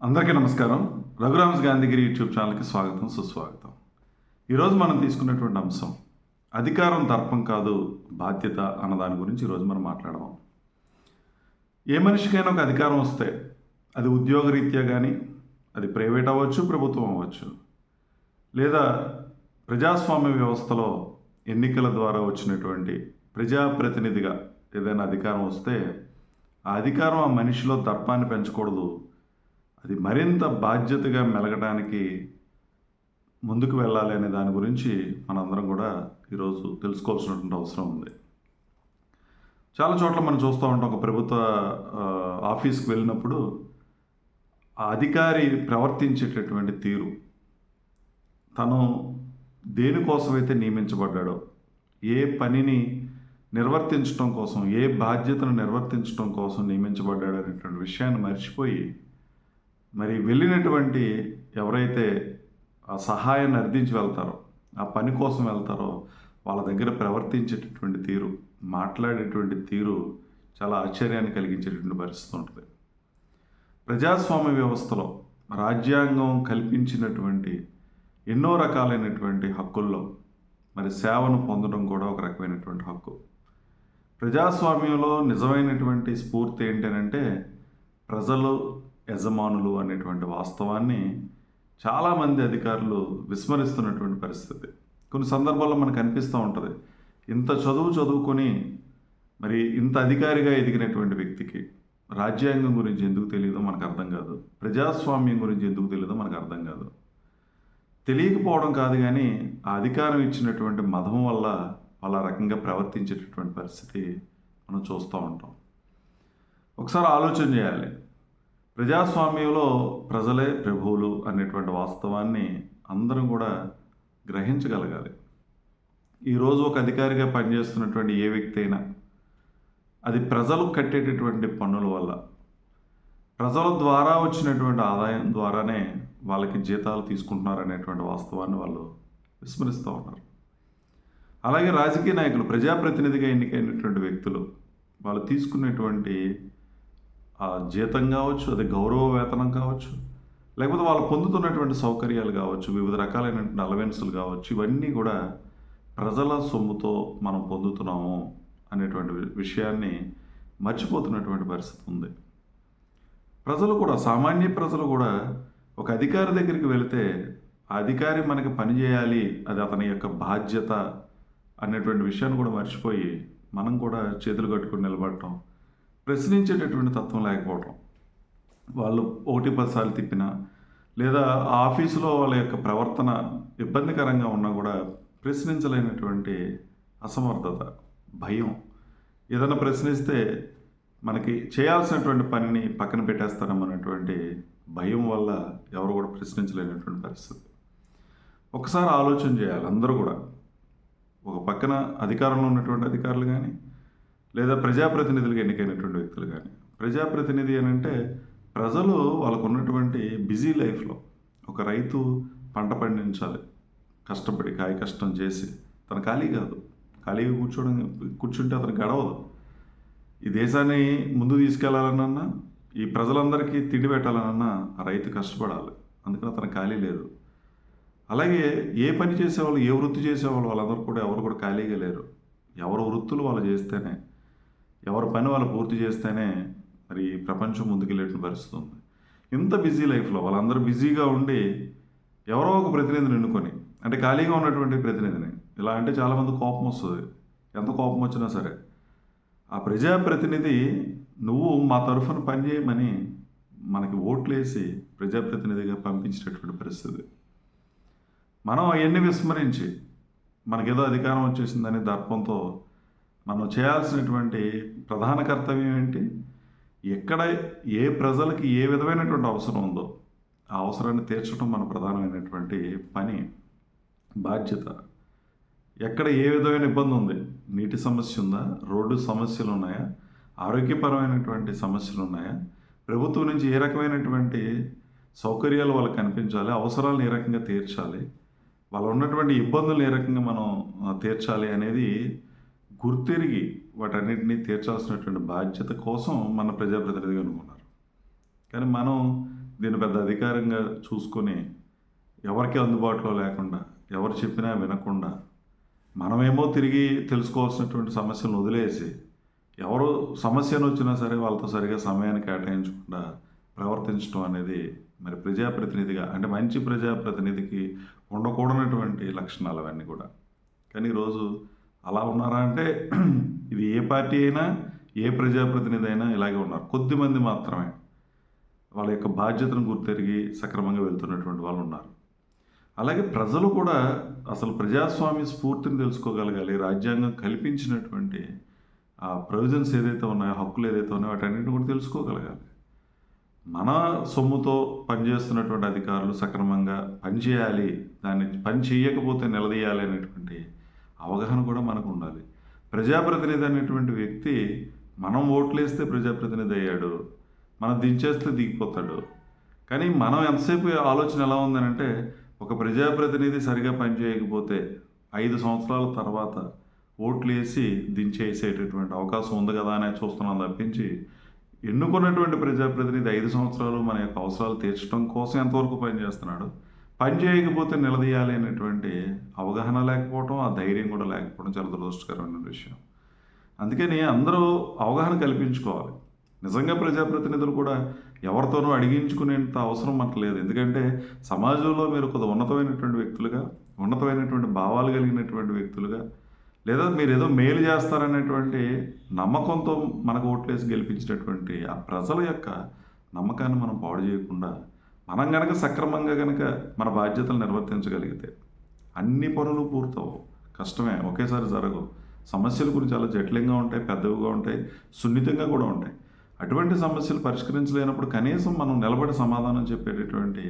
అందరికీ నమస్కారం. రఘురామ్స్ గాంధీగిరి యూట్యూబ్ ఛానల్కి స్వాగతం, సుస్వాగతం. ఈరోజు మనం తీసుకున్నటువంటి అంశం అధికారం దర్పం కాదు, బాధ్యత అన్న దాని గురించి ఈరోజు మనం మాట్లాడదాం. ఏ మనిషికైనా ఒక అధికారం వస్తే అది ఉద్యోగరీత్యా కానీ, అది ప్రైవేట్ అవ్వచ్చు, ప్రభుత్వం అవ్వచ్చు, లేదా ప్రజాస్వామ్య వ్యవస్థలో ఎన్నికల ద్వారా వచ్చినటువంటి ప్రజాప్రతినిధిగా ఏదైనా అధికారం వస్తే ఆ అధికారం ఆ మనిషిలో దర్పాన్ని పెంచకూడదు, అది మరింత బాధ్యతగా మెలగడానికి ముందుకు వెళ్ళాలి అనే దాని గురించి మనందరం కూడా ఈరోజు తెలుసుకోవాల్సినటువంటి అవసరం ఉంది. చాలా చోట్ల మనం చూస్తూ ఉంటాం, ఒక ప్రభుత్వ ఆఫీస్కి వెళ్ళినప్పుడు ఆ అధికారి ప్రవర్తించేటటువంటి తీరు, తను దేనికోసమైతే నియమించబడ్డాడో, ఏ పనిని నిర్వర్తించడం కోసం, ఏ బాధ్యతను నిర్వర్తించడం కోసం నియమించబడ్డాడు అనేటువంటి విషయాన్ని మర్చిపోయి మరి వెళ్ళినటువంటి ఎవరైతే ఆ సహాయాన్ని అర్థించి వెళ్తారో, ఆ పని కోసం వెళ్తారో వాళ్ళ దగ్గర ప్రవర్తించేటటువంటి తీరు, మాట్లాడేటువంటి తీరు చాలా ఆశ్చర్యాన్ని కలిగించేటటువంటి పరిస్థితి ఉంటుంది. ప్రజాస్వామ్య వ్యవస్థలో రాజ్యాంగం కల్పించినటువంటి ఎన్నో రకాలైనటువంటి హక్కుల్లో మరి సేవను పొందడం కూడా ఒక రకమైనటువంటి హక్కు. ప్రజాస్వామ్యంలో నిజమైనటువంటి స్ఫూర్తి ఏంటంటే ప్రజలు యజమానులు అనేటువంటి వాస్తవాన్ని చాలామంది అధికారులు విస్మరిస్తున్నటువంటి పరిస్థితి కొన్ని సందర్భాల్లో మనకు అనిపిస్తూ ఉంటుంది. ఇంత చదువుకొని మరి ఇంత అధికారిగా ఎదిగినటువంటి వ్యక్తికి రాజ్యాంగం గురించి ఎందుకు తెలియదో మనకు అర్థం కాదు, ప్రజాస్వామ్యం గురించి ఎందుకు తెలియదో మనకు అర్థం కాదు. తెలియకపోవడం కాదు, కానీ ఆ అధికారం ఇచ్చినటువంటి మదం వల్ల వాళ్ళ రకంగా ప్రవర్తించేటటువంటి పరిస్థితి మనం చూస్తూ ఉంటాం. ఒకసారి ఆలోచన చేయాలి. ప్రజాస్వామ్యంలో ప్రజలే ప్రభువులు అనేటువంటి వాస్తవాన్ని అందరం కూడా గ్రహించగలగాలి. ఈరోజు ఒక అధికారిగా పనిచేస్తున్నటువంటి ఏ వ్యక్తి అయినా అది ప్రజలు కట్టేటటువంటి పన్నుల వల్ల, ప్రజల ద్వారా వచ్చినటువంటి ఆదాయం ద్వారానే వాళ్ళకి జీతాలు తీసుకుంటున్నారు అనేటువంటి వాస్తవాన్ని వాళ్ళు విస్మరిస్తూ ఉన్నారు. అలాగే రాజకీయ నాయకులు, ప్రజాప్రతినిధిగా ఎన్నికైనటువంటి వ్యక్తులు, వాళ్ళు తీసుకునేటువంటి జీతం కావచ్చు, అది గౌరవ వేతనం కావచ్చు, లేకపోతే వాళ్ళు పొందుతున్నటువంటి సౌకర్యాలు కావచ్చు, వివిధ రకాలైనటువంటి అలవెన్సులు కావచ్చు, ఇవన్నీ కూడా ప్రజల సొమ్ముతో మనం పొందుతున్నాము అనేటువంటి విషయాన్ని మర్చిపోతున్నటువంటి పరిస్థితి ఉంది. ప్రజలు కూడా, సామాన్య ప్రజలు కూడా ఒక అధికారి దగ్గరికి వెళితే ఆ అధికారి మనకి పని చేయాలి, అది అతని యొక్క బాధ్యత అనేటువంటి విషయాన్ని కూడా మర్చిపోయి మనం కూడా చేతులు కట్టుకుని నిలబడటం, ప్రశ్నించేటటువంటి తత్వం లేకపోవటం, వాళ్ళు 1-10 సార్లు తిప్పినా లేదా ఆ ఆఫీసులో వాళ్ళ యొక్క ప్రవర్తన ఇబ్బందికరంగా ఉన్నా కూడా ప్రశ్నించలేనటువంటి అసమర్థత, భయం, ఏదైనా ప్రశ్నిస్తే మనకి చేయాల్సినటువంటి పనిని పక్కన పెట్టేస్తారన్నటువంటి భయం వల్ల ఎవరు కూడా ప్రశ్నించలేనటువంటి పరిస్థితి. ఒకసారి ఆలోచన చేయాలి అందరూ కూడా. ఒక పక్కన అధికారంలో ఉన్నటువంటి అధికారులు కానీ, లేదా ప్రజాప్రతినిధులుగా ఎన్నికైనటువంటి వ్యక్తులు కానీ. ప్రజాప్రతినిధి అని అంటే ప్రజలు వాళ్ళకు ఉన్నటువంటి బిజీ లైఫ్లో, ఒక రైతు పంట పండించాలి, కష్టపడి కాయ కష్టం చేసి, తను ఖాళీ కాదు, ఖాళీగా కూర్చుంటే అతను గడవదు. ఈ దేశాన్ని ముందు తీసుకెళ్లాలన్నా, ఈ ప్రజలందరికీ తిండి పెట్టాలన్నా ఆ రైతు కష్టపడాలి, అందుకని అతను ఖాళీ లేదు. అలాగే ఏ పని చేసేవాళ్ళు, ఏ వృత్తి చేసేవాళ్ళు, వాళ్ళందరూ కూడా ఎవరు కూడా ఖాళీగా లేరు. ఎవరు వృత్తులు వాళ్ళు చేస్తేనే, ఎవరి పని వాళ్ళు పూర్తి చేస్తేనే మరి ప్రపంచం ముందుకెళ్ళేటువంటి పరిస్థితి ఉంది. ఇంత బిజీ లైఫ్లో వాళ్ళందరూ బిజీగా ఉండి ఎవరో ఒక ప్రతినిధిని ఎన్నుకొని, అంటే ఖాళీగా ఉన్నటువంటి ప్రతినిధిని, ఇలా అంటే చాలామంది కోపం వస్తుంది. ఎంత కోపం వచ్చినా సరే ఆ ప్రజాప్రతినిధి నువ్వు మా తరఫున పనిచేయమని మనకి ఓట్లేసి ప్రజాప్రతినిధిగా పంపించేటటువంటి పరిస్థితి. మనం అవన్నీ విస్మరించి మనకేదో అధికారం వచ్చేసిందని దర్పంతో మనం చేయాల్సినటువంటి ప్రధాన కర్తవ్యం ఏంటి? ఎక్కడ ఏ ప్రజలకి ఏ విధమైనటువంటి అవసరం ఉందో ఆ అవసరాన్ని తీర్చడం మన ప్రధానమైనటువంటి పని, బాధ్యత. ఎక్కడ ఏ విధమైన ఇబ్బంది ఉంది, నీటి సమస్య ఉందా, రోడ్డు సమస్యలు ఉన్నాయా, ఆరోగ్యపరమైనటువంటి సమస్యలు ఉన్నాయా, ప్రభుత్వం నుంచి ఏ రకమైనటువంటి సౌకర్యాలు వాళ్ళకి కనిపించాలి, అవసరాలను ఏ రకంగా తీర్చాలి, వాళ్ళు ఉన్నటువంటి ఇబ్బందులు ఏ రకంగా మనం తీర్చాలి అనేది గుర్తిరిగి వాటన్నిటినీ తీర్చాల్సినటువంటి బాధ్యత కోసం మన ప్రజాప్రతినిధిగా అనుకున్నారు. కానీ మనం దీన్ని పెద్ద అధికారంగా చూసుకొని ఎవరికి అందుబాటులో లేకుండా, ఎవరు చెప్పినా వినకుండా, మనమేమో తిరిగి తెలుసుకోవాల్సినటువంటి సమస్యలను వదిలేసి, ఎవరు సమస్యనొచ్చినా సరే వాళ్ళతో సరిగ్గా సమయాన్ని కేటాయించకుండా ప్రవర్తించడం అనేది మరి ప్రజాప్రతినిధిగా అంటే మంచి ప్రజాప్రతినిధికి ఉండకూడనటువంటి లక్షణాలు అవన్నీ కూడా. కానీ ఈరోజు అలా ఉన్నారా అంటే ఇది ఏ పార్టీ అయినా, ఏ ప్రజాప్రతినిధి అయినా ఇలాగే ఉన్నారు. కొద్దిమంది మాత్రమే వాళ్ళ యొక్క బాధ్యతను గుర్తెరిగి సక్రమంగా వెళ్తున్నటువంటి వాళ్ళు ఉన్నారు. అలాగే ప్రజలు కూడా అసలు ప్రజాస్వామ్య స్ఫూర్తిని తెలుసుకోగలగాలి. రాజ్యాంగం కల్పించినటువంటి ఆ ప్రొవిజన్స్ ఏదైతే ఉన్నాయో, హక్కులు ఏదైతే ఉన్నాయో వాటన్నిటిని కూడా తెలుసుకోగలగాలి. మన సొమ్ముతో పనిచేస్తున్నటువంటి అధికారులు సక్రమంగా పనిచేయాలి, దాన్ని పని చేయకపోతే నిలదీయాలి అనేటువంటి అవగాహన కూడా మనకు ఉండాలి. ప్రజాప్రతినిధి అనేటువంటి వ్యక్తి మనం ఓట్లేస్తే ప్రజాప్రతినిధి అయ్యాడు, మనం దించేస్తే దిగిపోతాడు. కానీ మనం ఎంతసేపు ఆలోచన ఎలా ఉందనంటే ఒక ప్రజాప్రతినిధి సరిగా పనిచేయకపోతే 5 సంవత్సరాల తర్వాత ఓట్లు వేసి దించేసేటటువంటి అవకాశం ఉంది కదా అని చూస్తున్నాం తప్పించి, ఎన్నుకున్నటువంటి ప్రజాప్రతినిధి 5 సంవత్సరాలు మన యొక్క అవసరాలు తీర్చడం కోసం ఎంతవరకు పనిచేస్తున్నాడు, పని చేయకపోతే నిలదీయాలి అనేటువంటి అవగాహన లేకపోవడం, ఆ ధైర్యం కూడా లేకపోవడం చాలా దురదృష్టకరమైన విషయం. అందుకని అందరూ అవగాహన కల్పించుకోవాలి. నిజంగా ప్రజాప్రతినిధులు కూడా ఎవరితోనూ అడిగించుకునేంత అవసరం మనకు లేదు. ఎందుకంటే సమాజంలో మీరు కొద్ది ఉన్నతమైనటువంటి వ్యక్తులుగా, ఉన్నతమైనటువంటి భావాలు కలిగినటువంటి వ్యక్తులుగా, లేదా మీరు ఏదో మేలు చేస్తారనేటువంటి నమ్మకంతో మనకు ఓట్లేసి గెలిపించినటువంటి ఆ ప్రజల యొక్క నమ్మకాన్ని మనం పాడు చేయకుండా, మనం గనక సక్రమంగా గనక మన బాధ్యతలు నిర్వర్తించగలిగితే అన్ని పనులు పూర్తవు. కష్టమే, ఒకేసారి జరగవు. సమస్యల గురించి చాలా జటిలంగా ఉంటాయి, పెద్దవిగా ఉంటాయి, సున్నితంగా కూడా ఉంటాయి. అటువంటి సమస్యలు పరిష్కరించలేనప్పుడు కనీసం మనం నిలబడి సమాధానం చెప్పేటటువంటి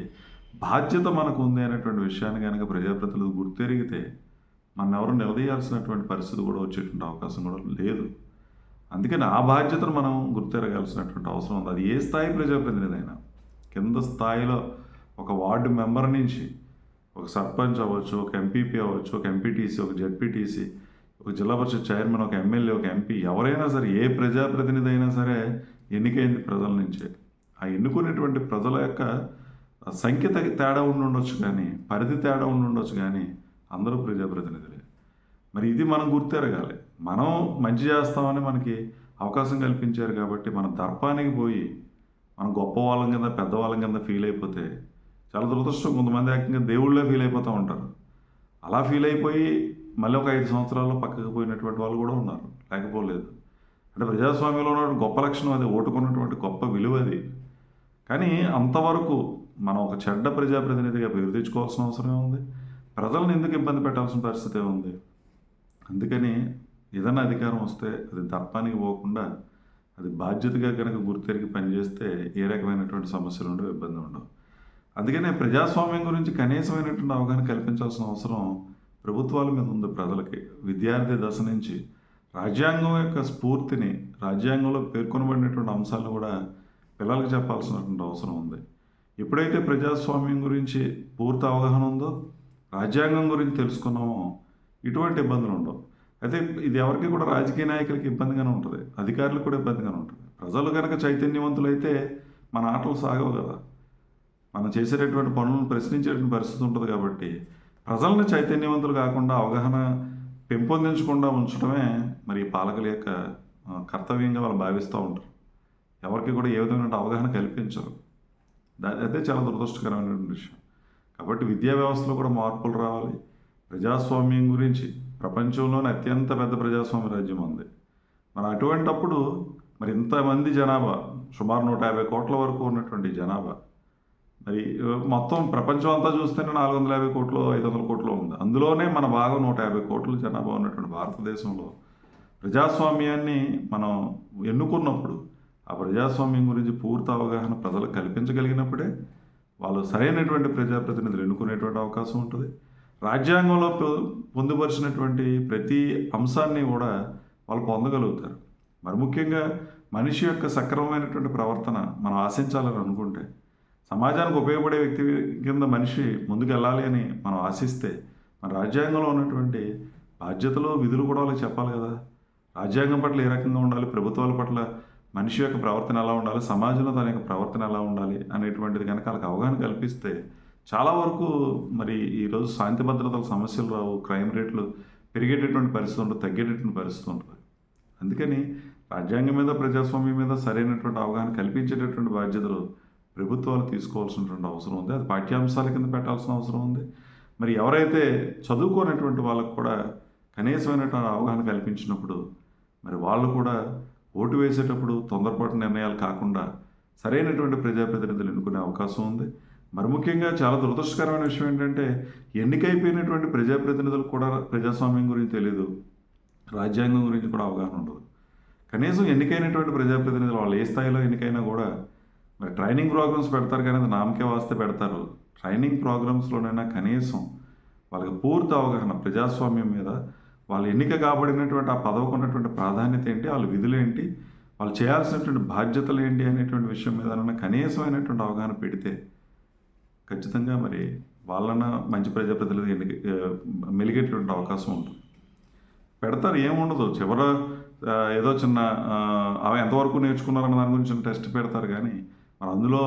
బాధ్యత మనకు ఉంది అనేటువంటి విషయాన్ని కనుక ప్రజాప్రతినిధులు గుర్తెరిగితే మన ఎవరు నిలదీయాల్సినటువంటి పరిస్థితి కూడా వచ్చేటువంటి అవకాశం కూడా లేదు. అందుకని ఆ బాధ్యతను మనం గుర్తెరగాల్సినటువంటి అవసరం ఉంది. అది ఏ స్థాయి ప్రజాప్రతినిధి అయినా, కింద స్థాయిలో ఒక వార్డు మెంబర్ నుంచి ఒక సర్పంచ్ అవ్వచ్చు, ఒక ఎంపీపీ అవ్వచ్చు, ఒక ఎంపీటీసీ, ఒక జెడ్పీటీసీ, ఒక జిల్లా పరిషత్ చైర్మన్, ఒక ఎమ్మెల్యే, ఒక ఎంపీ, ఎవరైనా సరే ఏ ప్రజాప్రతినిధి అయినా సరే ఎన్నికైంది ప్రజల నుంచే. ఆ ఎన్నుకునేటువంటి ప్రజల యొక్క సంఖ్య తేడా ఉండొచ్చు, కానీ పరిధి తేడా ఉండొచ్చు, కానీ అందరూ ప్రజాప్రతినిధులే. మరి ఇది మనం గుర్తెరగాలి. మనం మంచి చేస్తామని మనకి అవకాశం కల్పించారు కాబట్టి మన దర్పానికి పోయి మనం గొప్ప వాళ్ళం కింద, పెద్దవాళ్ళం కింద ఫీల్ అయిపోతే చాలా దురదృష్టం. కొంతమంది ఏకంగా దేవుళ్ళే ఫీల్ అయిపోతూ ఉంటారు. అలా ఫీల్ అయిపోయి మళ్ళీ ఒక 5 సంవత్సరాల్లో పక్కకు పోయినటువంటి వాళ్ళు కూడా ఉన్నారు, లేకపోలేదు. అంటే ప్రజాస్వామ్యంలో ఉన్నటువంటి గొప్ప లక్షణం అది, ఓటుకున్నటువంటి గొప్ప విలువ అది. కానీ అంతవరకు మనం ఒక చెడ్డ ప్రజాప్రతినిధిగా పేరు తెచ్చుకోవాల్సిన అవసరం ఉంది, ప్రజలను ఎందుకు ఇబ్బంది పెట్టాల్సిన పరిస్థితి ఉంది. అందుకని ఏదైనా అధికారం వస్తే అది దర్పానికి పోకుండా అది బాధ్యతగా కనుక గుర్తెరిగి పనిచేస్తే ఏ రకమైనటువంటి సమస్యలు ఉండవు, ఇబ్బంది ఉండవు. అందుకనే ప్రజాస్వామ్యం గురించి కనీసమైనటువంటి అవగాహన కల్పించాల్సిన అవసరం ప్రభుత్వాల మీద ఉంది. ప్రజలకి విద్యార్థి దశ నుంచి రాజ్యాంగం యొక్క స్ఫూర్తిని, రాజ్యాంగంలో పేర్కొనబడినటువంటి అంశాలను కూడా పిల్లలకు చెప్పాల్సినటువంటి అవసరం ఉంది. ఎప్పుడైతే ప్రజాస్వామ్యం గురించి పూర్తి అవగాహన ఉందో, రాజ్యాంగం గురించి తెలుసుకున్నామో ఇటువంటి ఇబ్బందులు ఉండవు. అయితే ఇది ఎవరికి కూడా, రాజకీయ నాయకులకి ఇబ్బందిగానే ఉంటుంది, అధికారులకు కూడా ఇబ్బందిగానే ఉంటుంది. ప్రజలు కనుక చైతన్యవంతులైతే మన ఆటలు సాగవు కదా, మనం చేసేటటువంటి పనులను ప్రశ్నించేటువంటి పరిస్థితి ఉంటుంది. కాబట్టి ప్రజలను చైతన్యవంతులు కాకుండా, అవగాహన పెంపొందించకుండా ఉంచడమే మరి పాలకుల యొక్క కర్తవ్యంగా వాళ్ళు భావిస్తూ ఉంటారు. ఎవరికి కూడా ఏ విధమైన అవగాహన కల్పించరు. అదే చాలా దురదృష్టకరమైనటువంటి విషయం. కాబట్టి విద్యా వ్యవస్థలో కూడా మార్పులు రావాలి. ప్రజాస్వామ్యం గురించి, ప్రపంచంలోనే అత్యంత పెద్ద ప్రజాస్వామ్య రాజ్యం ఉంది. మరి అటువంటప్పుడు మరి ఇంతమంది జనాభా, సుమారు 150 కోట్ల వరకు ఉన్నటువంటి జనాభా, మరి మొత్తం ప్రపంచం అంతా చూస్తేనే 450 కోట్లు, 500 కోట్లు ఉంది. అందులోనే మన భాగం 150 కోట్ల జనాభా ఉన్నటువంటి భారతదేశంలో ప్రజాస్వామ్యాన్ని మనం ఎన్నుకున్నప్పుడు, ఆ ప్రజాస్వామ్యం గురించి పూర్తి అవగాహన ప్రజలకు కల్పించగలిగినప్పుడే వాళ్ళు సరైనటువంటి ప్రజాప్రతినిధులు ఎన్నుకునేటువంటి అవకాశం ఉంటుంది. రాజ్యాంగంలో పొందుపరిచినటువంటి ప్రతి అంశాన్ని కూడా వాళ్ళు పొందగలుగుతారు. మరి ముఖ్యంగా మనిషి యొక్క సక్రమమైనటువంటి ప్రవర్తన మనం ఆశించాలని అనుకుంటే, సమాజానికి ఉపయోగపడే వ్యక్తి కింద మనిషి ముందుకు వెళ్ళాలి అని మనం ఆశిస్తే, మన రాజ్యాంగంలో ఉన్నటువంటి బాధ్యతలు, విధులు కూడా వాళ్ళకి చెప్పాలి కదా. రాజ్యాంగం పట్ల ఏ రకంగా ఉండాలి, ప్రభుత్వాల పట్ల మనిషి యొక్క ప్రవర్తన ఎలా ఉండాలి, సమాజంలో తన యొక్క ప్రవర్తన ఎలా ఉండాలి అనేటువంటిది కనుక వాళ్ళకి అవగాహన కల్పిస్తే చాలా వరకు మరి ఈరోజు శాంతి భద్రతల సమస్యలు రావు, క్రైమ్ రేట్లు పెరిగేటటువంటి పరిస్థితి ఉంటుంది, తగ్గేటటువంటి పరిస్థితి ఉంటుంది. అందుకని రాజ్యాంగం మీద, ప్రజాస్వామ్యం మీద సరైనటువంటి అవగాహన కల్పించేటటువంటి బాధ్యతలు ప్రభుత్వాలు తీసుకోవాల్సినటువంటి అవసరం ఉంది. అది పాఠ్యాంశాల కింద పెట్టాల్సిన అవసరం ఉంది. మరి ఎవరైతే చదువుకోనటువంటి వాళ్ళకు కూడా కనీసమైనటువంటి అవగాహన కల్పించినప్పుడు మరి వాళ్ళు కూడా ఓటు వేసేటప్పుడు తొందరపాటు నిర్ణయాలు కాకుండా సరైనటువంటి ప్రజాప్రతినిధులు ఎన్నుకునే అవకాశం ఉంది. మరి ముఖ్యంగా చాలా దురదృష్టకరమైన విషయం ఏంటంటే ఎన్నికైపోయినటువంటి ప్రజాప్రతినిధులు కూడా ప్రజాస్వామ్యం గురించి తెలియదు, రాజ్యాంగం గురించి కూడా అవగాహన ఉండదు. కనీసం ఎన్నికైనటువంటి ప్రజాప్రతినిధులు వాళ్ళు ఏ స్థాయిలో ఎన్నికైనా కూడా మరి ట్రైనింగ్ ప్రోగ్రామ్స్ పెడతారు, కానీ అది నామకే వాస్తే పెడతారు. ట్రైనింగ్ ప్రోగ్రామ్స్లోనైనా కనీసం వాళ్ళకి పూర్తి అవగాహన ప్రజాస్వామ్యం మీద, వాళ్ళు ఎన్నిక కాబడినటువంటి ఆ పదవికి ఉన్నటువంటి ప్రాధాన్యత ఏంటి, వాళ్ళ విధులు ఏంటి, వాళ్ళు చేయాల్సినటువంటి బాధ్యతలు ఏంటి అనేటువంటి విషయం మీద కనీసమైనటువంటి అవగాహన పెడితే ఖచ్చితంగా మరి వాళ్ళన మంచి ప్రజాప్రతినిధులు మెలిగేటువంటి అవకాశం ఉంటుంది. పెడతారు, ఏముండదు, చివర ఏదో చిన్న అవి ఎంతవరకు నేర్చుకున్నారన్న దాని గురించి చిన్న టెస్ట్ పెడతారు. కానీ మరి అందులో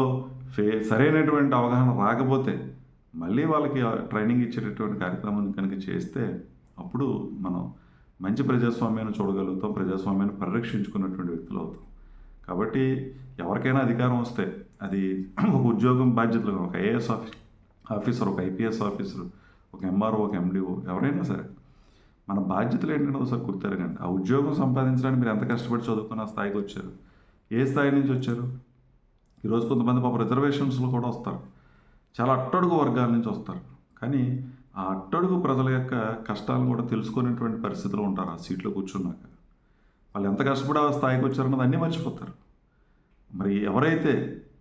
సరైనటువంటి అవగాహన రాకపోతే మళ్ళీ వాళ్ళకి ట్రైనింగ్ ఇచ్చేటటువంటి కార్యక్రమం కనుక చేస్తే అప్పుడు మనం మంచి ప్రజాస్వామ్యాన్ని చూడగలుగుతాం, ప్రజాస్వామ్యాన్ని పరిరక్షించుకున్నటువంటి వ్యక్తులు అవుతాం. కాబట్టి ఎవరికైనా అధికారం వస్తే అది ఒక ఉద్యోగం బాధ్యతలు, ఒక ఐఏఎస్ ఆఫీసర్, ఒక ఐపీఎస్ ఆఫీసర్, ఒక ఎంఆర్ఓ, ఒక ఎండిఓ, ఎవరైనా సరే మన బాధ్యతలు ఏంటంటే ఒకసారి గుర్తెరగండి. ఆ ఉద్యోగం సంపాదించడానికి మీరు ఎంత కష్టపడి చదువుకున్న స్థాయికి వచ్చారు, ఏ స్థాయి నుంచి వచ్చారు? ఈరోజు కొంతమంది పాప రిజర్వేషన్స్లో కూడా వస్తారు, చాలా అట్టడుగు వర్గాల నుంచి వస్తారు. కానీ ఆ అట్టడుగు ప్రజల యొక్క కష్టాలను కూడా తెలుసుకునేటువంటి పరిస్థితులు ఉంటారు. ఆ సీట్లో కూర్చున్నాక వాళ్ళు ఎంత కష్టపడి ఆ స్థాయికి వచ్చారన్నది అన్నీ మర్చిపోతారు. మరి ఎవరైతే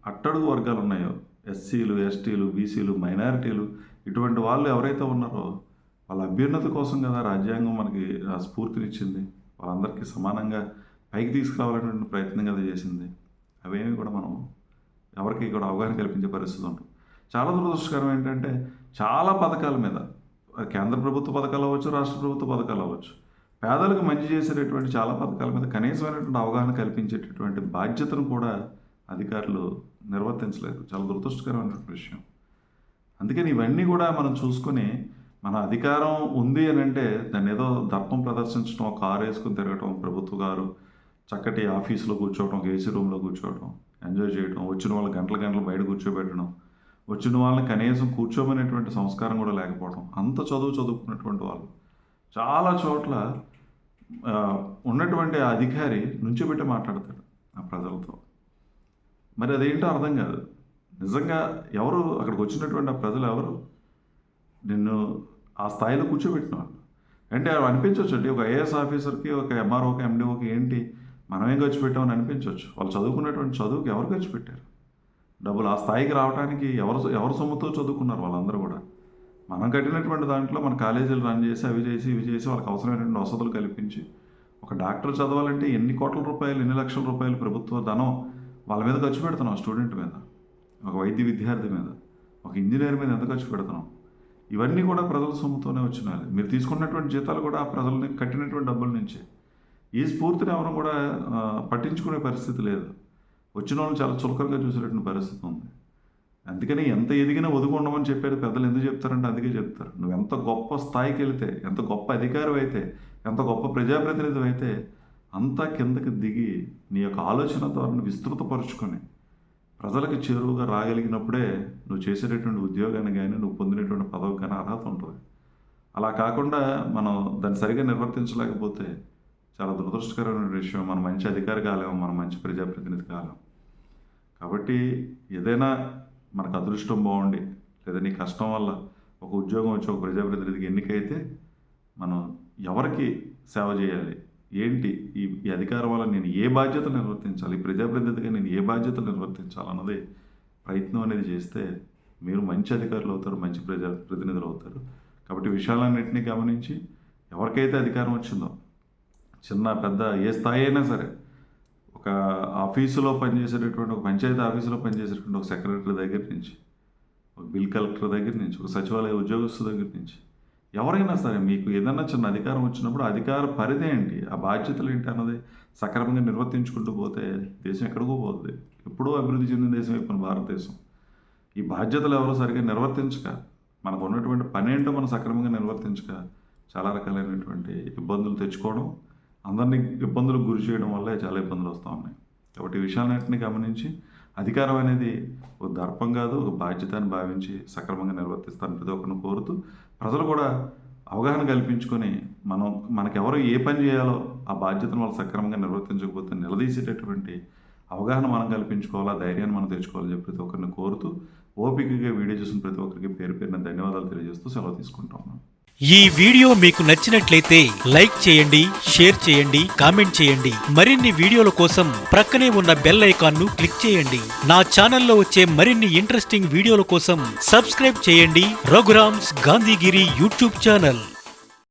అట్టడుగు వర్గాలు ఉన్నాయో, ఎస్సీలు, ఎస్టీలు, బీసీలు, మైనారిటీలు, ఇటువంటి వాళ్ళు ఎవరైతే ఉన్నారో వాళ్ళ అభ్యున్నతి కోసం కదా రాజ్యాంగం మనకి ఆ స్ఫూర్తినిచ్చింది. వాళ్ళందరికీ సమానంగా పైకి తీసుకురావాలనేటువంటి ప్రయత్నం కదా చేసింది. అవేమి కూడా మనం ఎవరికి కూడా అవగాహన కల్పించే పరిస్థితి ఉంటుంది. చాలా దురదృష్టకరం ఏంటంటే చాలా పథకాల మీద, కేంద్ర ప్రభుత్వ పథకాలు అవ్వచ్చు, రాష్ట్ర ప్రభుత్వ పథకాలు అవ్వచ్చు, పేదలకు మంచి చేసేటటువంటి చాలా పథకాల మీద కనీసమైనటువంటి అవగాహన కల్పించేటటువంటి బాధ్యతను కూడా అధికారులు నిర్వర్తించలేదు. చాలా దురదృష్టకరమైనటువంటి విషయం. అందుకని ఇవన్నీ కూడా మనం చూసుకొని మన అధికారం ఉంది అని అంటే దాన్ని ఏదో దర్పం ప్రదర్శించడం, కారు వేసుకుని తిరగటం, ప్రభుత్వ కారు, చక్కటి ఆఫీసులో కూర్చోవడం, ఏసీ రూమ్లో కూర్చోవడం, ఎంజాయ్ చేయడం, వచ్చిన వాళ్ళు గంటల గంటలు బయట కూర్చోబెట్టడం, వచ్చిన వాళ్ళని కనీసం కూర్చోమనేటువంటి సంస్కారం కూడా లేకపోవడం, అంత చదువుకున్నటువంటి వాళ్ళు చాలా చోట్ల ఉన్నటువంటి ఆ అధికారి నుంచోబెట్టి మాట్లాడతాడు ఆ ప్రజలతో. మరి అదేంటో అర్థం కాదు. నిజంగా ఎవరు అక్కడికి వచ్చినటువంటి ఆ ప్రజలు ఎవరు? నిన్ను ఆ స్థాయిలో కూర్చోబెట్టిన వాళ్ళు అంటే అవి అనిపించవచ్చు అండి. ఒక ఐఏఎస్ ఆఫీసర్కి, ఒక ఎంఆర్ఓకి, ఎండిఓకి ఏంటి మనమేం ఖర్చు పెట్టామని అనిపించవచ్చు. వాళ్ళు చదువుకున్నటువంటి చదువుకి ఎవరు ఖర్చు పెట్టారు డబ్బులు? ఆ స్థాయికి రావడానికి ఎవరు సొమ్ముతో చదువుకున్నారు? వాళ్ళందరూ కూడా మనం కట్టినటువంటి దాంట్లో మన కాలేజీలు రన్ చేసి అవి చేసి ఇవి చేసి వాళ్ళకి అవసరమైనటువంటి వసతులు కల్పించి, ఒక డాక్టర్ చదవాలంటే ఎన్ని కోట్ల రూపాయలు, ఎన్ని లక్షల రూపాయలు ప్రభుత్వ ధనం వాళ్ళ మీద ఖర్చు పెడుతున్నాం. స్టూడెంట్ మీద, ఒక వైద్య విద్యార్థి మీద, ఒక ఇంజనీర్ మీద ఎంత ఖర్చు పెడుతున్నాం? ఇవన్నీ కూడా ప్రజల సొమ్ముతోనే వచ్చినాయి. మీరు తీసుకున్నటువంటి జీతాలు కూడా ఆ ప్రజల్ని కట్టినటువంటి డబ్బుల నుంచే. ఈ స్ఫూర్తిని ఎవరు కూడా పట్టించుకునే పరిస్థితి లేదు. వచ్చిన వాళ్ళని చాలా చులకనగా చూసేటటువంటి పరిస్థితి ఉంది. అందుకని ఎంత ఎదిగినా ఒదుకుండమని చెప్పారు పెద్దలు. ఎందుకు చెప్తారంటే అందుకే చెప్తారు. నువ్వు ఎంత గొప్ప స్థాయికి వెళితే, ఎంత గొప్ప అధికారం అయితే, ఎంత గొప్ప ప్రజాప్రతినిధి అయితే అంతా కిందకి దిగి నీ యొక్క ఆలోచన ద్వారా విస్తృతపరుచుకొని ప్రజలకు చేరువుగా రాగలిగినప్పుడే నువ్వు చేసేటటువంటి ఉద్యోగాన్ని కానీ, నువ్వు పొందినటువంటి పదవికి కానీ అర్హత ఉంటుంది. అలా కాకుండా మనం దాన్ని సరిగా నిర్వర్తించలేకపోతే చాలా దురదృష్టకరమైన విషయం. మనం మంచి అధికారి కాలేము, మనం మంచి ప్రజాప్రతినిధి కాలేము. కాబట్టి ఏదైనా మనకు అదృష్టం బాగుండి లేదా నీ కష్టం వల్ల ఒక ఉద్యోగం వచ్చి ఒక ప్రజాప్రతినిధికి ఎన్నికైతే మనం ఎవరికి సేవ చేయాలి, ఏంటి ఈ అధికారం వల్ల నేను ఏ బాధ్యతలు నిర్వర్తించాలి, ఈ ప్రజాప్రతినిధిగా నేను ఏ బాధ్యతలు నిర్వర్తించాలన్నది ప్రయత్నం అనేది చేస్తే మీరు మంచి అధికారులు అవుతారు, మంచి ప్రజాప్రతినిధులు అవుతారు. కాబట్టి విషయాలన్నింటినీ గమనించి ఎవరికైతే అధికారం వచ్చిందో, చిన్న పెద్ద ఏ స్థాయి అయినా సరే, ఒక ఆఫీసులో పనిచేసేటటువంటి, ఒక పంచాయతీ ఆఫీసులో పనిచేసేటటువంటి ఒక సెక్రటరీ దగ్గర నుంచి, ఒక బిల్ కలెక్టర్ దగ్గర నుంచి, ఒక సచివాలయ ఉద్యోగస్తు దగ్గర నుంచి ఎవరైనా సరే మీకు ఏదన్నా చిన్న అధికారం వచ్చినప్పుడు అధికార పరిధి ఏంటి, ఆ బాధ్యతలు ఏంటి అన్నది సక్రమంగా నిర్వర్తించుకుంటూ పోతే దేశం ఎక్కడికో పోతుంది. ఎప్పుడూ అభివృద్ధి చెందిన దేశం అయిపోయింది భారతదేశం. ఈ బాధ్యతలు ఎవరో సరిగ్గా నిర్వర్తించక, మనకు ఉన్నటువంటి పని ఏంటో మనం సక్రమంగా నిర్వర్తించక చాలా రకాలైనటువంటి ఇబ్బందులు తెచ్చుకోవడం, అందరినీ ఇబ్బందులకు గురి చేయడం వల్లే చాలా ఇబ్బందులు వస్తూ ఉన్నాయి. కాబట్టి ఈ విషయాలన్నింటినీ గమనించి అధికారం అనేది ఒక దర్పం కాదు, ఒక బాధ్యత అని భావించి సక్రమంగా నిర్వర్తిస్తారని ప్రతి ఒక్కరిని కోరుతూ, ప్రజలు కూడా అవగాహన కల్పించుకొని మనకెవరు ఏ పని చేయాలో ఆ బాధ్యతను వాళ్ళు సక్రమంగా నిర్వర్తించకపోతే నిలదీసేటటువంటి అవగాహన మనం కల్పించుకోవాలా, ధైర్యాన్ని మనం తెచ్చుకోవాలని చెప్పి ప్రతి ఒక్కరిని కోరుతూ, ఓపికగా వీడియో చూసిన ప్రతి ఒక్కరికి పేరు పేరున ధన్యవాదాలు తెలియజేస్తూ సెలవు తీసుకుంటా ఉన్నాను. ఈ వీడియో మీకు నచ్చినట్లయితే లైక్ చేయండి, షేర్ చేయండి, కామెంట్ చేయండి. మరిన్ని వీడియోల కోసం ప్రక్కనే ఉన్న బెల్ ఐకాన్ను క్లిక్ చేయండి. నా ఛానల్లో వచ్చే మరిన్ని ఇంట్రెస్టింగ్ వీడియోల కోసం సబ్స్క్రైబ్ చేయండి రఘురామ్స్ గాంధీగిరి యూట్యూబ్ ఛానల్.